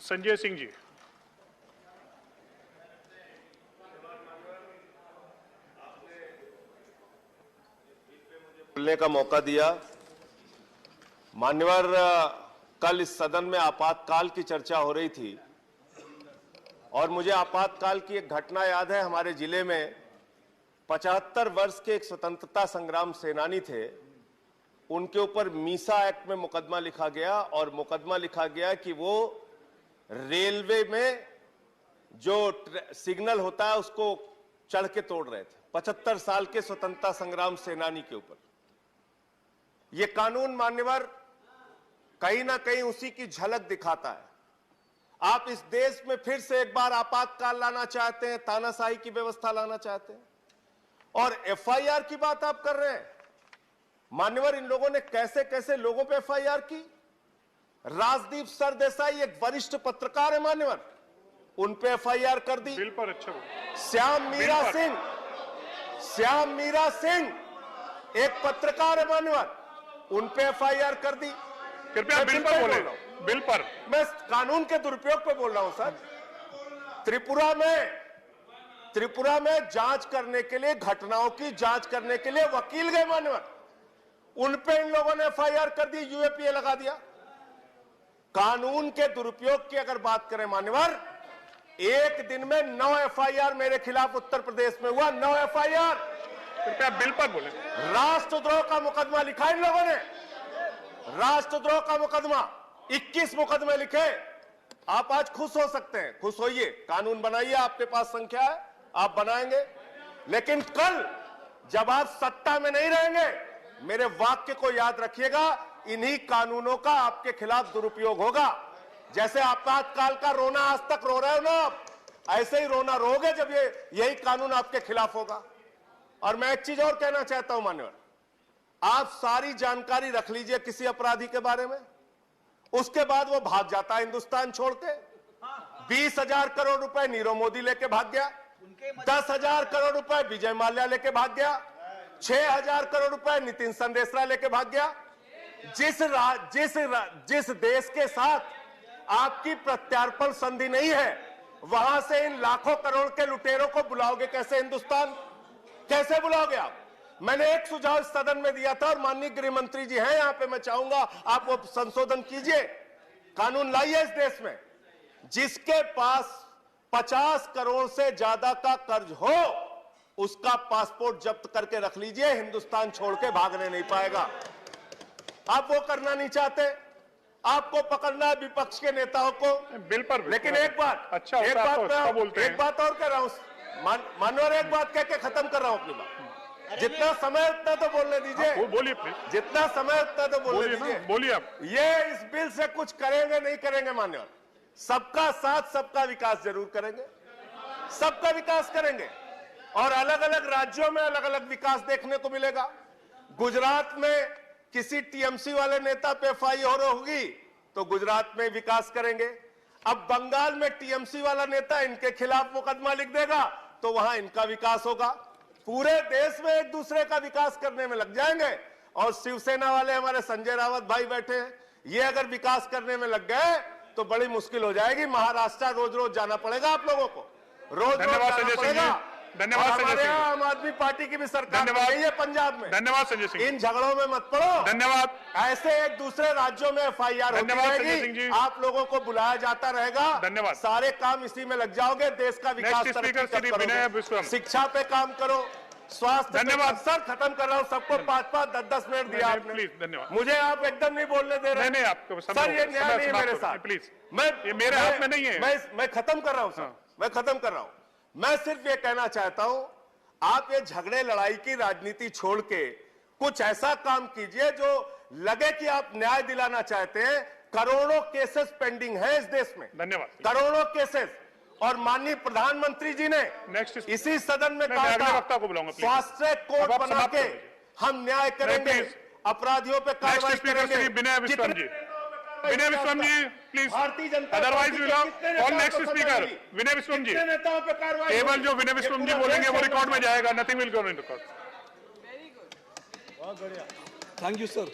संजय सिंह जी। बोलने का मौका दिया। मान्यवर, कल इस सदन में आपातकाल की चर्चा हो रही थी और मुझे आपातकाल की एक घटना याद है। हमारे जिले में 75 वर्ष के एक स्वतंत्रता संग्राम सेनानी थे, उनके ऊपर मीसा एक्ट में मुकदमा लिखा गया और मुकदमा लिखा गया कि वो रेलवे में जो सिग्नल होता है उसको चढ़ के तोड़ रहे थे। 75 साल के स्वतंत्रता संग्राम सेनानी के ऊपर ये कानून मान्यवर कहीं ना कहीं उसी की झलक दिखाता है। आप इस देश में फिर से एक बार आपातकाल लाना चाहते हैं, तानाशाही की व्यवस्था लाना चाहते हैं और एफआईआर की बात आप कर रहे हैं। मान्यवर, इन लोगों ने कैसे कैसे लोगों पे एफआईआर की। राजदीप सरदेसाई एक वरिष्ठ पत्रकार है मान्यवर, उन पे एफआईआर कर दी। बिल पर अच्छा श्याम मीरा सिंह एक पत्रकार है मान्यवर, उन पे एफआईआर कर दी। कृपया बिल पर बोले। बिल पर मैं कानून के दुरुपयोग पे बोल रहा हूं सर। त्रिपुरा में जांच करने के लिए, घटनाओं की जांच करने के लिए वकील गए मान्यवर, उन पे इन लोगों ने एफआईआर कर दी, यूएपीए लगा दिया। कानून के दुरुपयोग की अगर बात करें मान्यवर, एक दिन में 9 एफआईआर मेरे खिलाफ उत्तर प्रदेश में हुआ। 9 एफआईआर। कृपया बिल पर बोले। राष्ट्रद्रोह का मुकदमा लिखा इन लोगों ने, राष्ट्रद्रोह का मुकदमा 21 मुकदमे लिखे। आप आज खुश हो सकते हैं, खुश होइए, कानून बनाइए, आपके पास संख्या है, आप बनाएंगे। लेकिन कल जब आप सत्ता में नहीं रहेंगे, मेरे वाक्य को याद रखिएगा, इन्हीं कानूनों का आपके खिलाफ दुरुपयोग होगा। जैसे आपातकाल का रोना आज तक रो रहे हो ना आप, ऐसे ही रोना रोगे जब यही कानून आपके खिलाफ होगा। और मैं एक चीज और कहना चाहता हूं मान्यवर, आप सारी जानकारी रख लीजिए किसी अपराधी के बारे में, उसके बाद वो भाग जाता है हिंदुस्तान छोड़ के। 20,000 करोड़ रुपए नीरव मोदी लेके भाग गया, 10,000 करोड़ रुपए विजय माल्या लेके भाग गया, 6,000 करोड़ रुपए नितिन संदेशरा लेके भाग गया। जिस देश के साथ आपकी प्रत्यार्पण संधि नहीं है, वहां से इन लाखों करोड़ के लुटेरों को बुलाओगे कैसे हिंदुस्तान? कैसे बुलाओगे आप? मैंने एक सुझाव सदन में दिया था और माननीय गृह मंत्री जी हैं यहां पे, मैं चाहूंगा आप वो संशोधन कीजिए, कानून लाइए इस देश में, जिसके पास 50 करोड़ से ज्यादा का कर्ज हो उसका पासपोर्ट जब्त करके रख लीजिए, हिंदुस्तान छोड़ के भागने नहीं पाएगा। आप वो करना नहीं चाहते, आपको पकड़ना है विपक्ष के नेताओं को बिल पर। लेकिन एक बात और कह रहा हूं मानवर, एक बात कह के खत्म कर रहा हूं अपनी बात। जितना समय उतना तो बोलने दीजिए। बोलिए प्लीज। जितना समय उतना तो बोलने दीजिए। बोलिए आप। ये इस बिल से कुछ करेंगे नहीं करेंगे मान्यवर, सबका साथ सबका विकास जरूर करेंगे, सबका विकास करेंगे और अलग अलग राज्यों में अलग अलग विकास देखने को मिलेगा। गुजरात में किसी टीएमसी वाले नेता पे एफआईआर होगी तो गुजरात में विकास करेंगे। अब बंगाल में टीएमसी वाला नेता इनके खिलाफ मुकदमा लिख देगा तो वहां इनका विकास होगा। पूरे देश में एक दूसरे का विकास करने में लग जाएंगे। और शिवसेना वाले हमारे संजय रावत भाई बैठे हैं, ये अगर विकास करने में लग गए तो बड़ी मुश्किल हो जाएगी। महाराष्ट्र रोज रोज जाना पड़ेगा आप लोगों को, रोज जाना पड़ेगा। धन्यवाद संजय सिंह। आम आदमी पार्टी की भी सरकार नहीं है पंजाब में। धन्यवाद संजय सिंह। इन झगड़ों में मत पड़ो। धन्यवाद। ऐसे एक दूसरे राज्यों में एफआईआर होती रहेगी, आप लोगों को बुलाया जाता रहेगा। धन्यवाद। सारे काम इसी में लग जाओगे, देश का विकास करोगे। शिक्षा पे काम करो, स्वास्थ्य। धन्यवाद सर, खत्म कर रहा हूँ, सबको 5-5, 10-10 मिनट दिया आपने। प्लीज धन्यवाद। मुझे आप एकदम नहीं बोलने दे रहे। नहीं आपको सर, ये न्याय नहीं है मेरे साथ। प्लीज, ये मेरे हाथ में नहीं है। मैं खत्म कर रहा हूँ सर, मैं खत्म कर रहा हूँ। मैं सिर्फ ये कहना चाहता हूं, आप ये झगड़े लड़ाई की राजनीति छोड़ के कुछ ऐसा काम कीजिए जो लगे कि आप न्याय दिलाना चाहते हैं। करोड़ों केसेस पेंडिंग है इस देश में, धन्यवाद। करोड़ों केसेस। और माननीय प्रधानमंत्री जी ने इसी सदन में कहा था, फास्ट ट्रैक कोर्ट बना के हम न्याय करेंगे, अपराधियों पे कार्रवाई करेंगे। विनय विश्वम जी, please, Bharatiya Janata otherwise on next speaker विनय विश्वम जी। नेताओं पे कार्रवाई, केवल जो विनय विश्वम जी बोलेंगे वो रिकॉर्ड में जाएगा, nothing will go in record. Very good, बहुत बढ़िया, थैंक यू सर।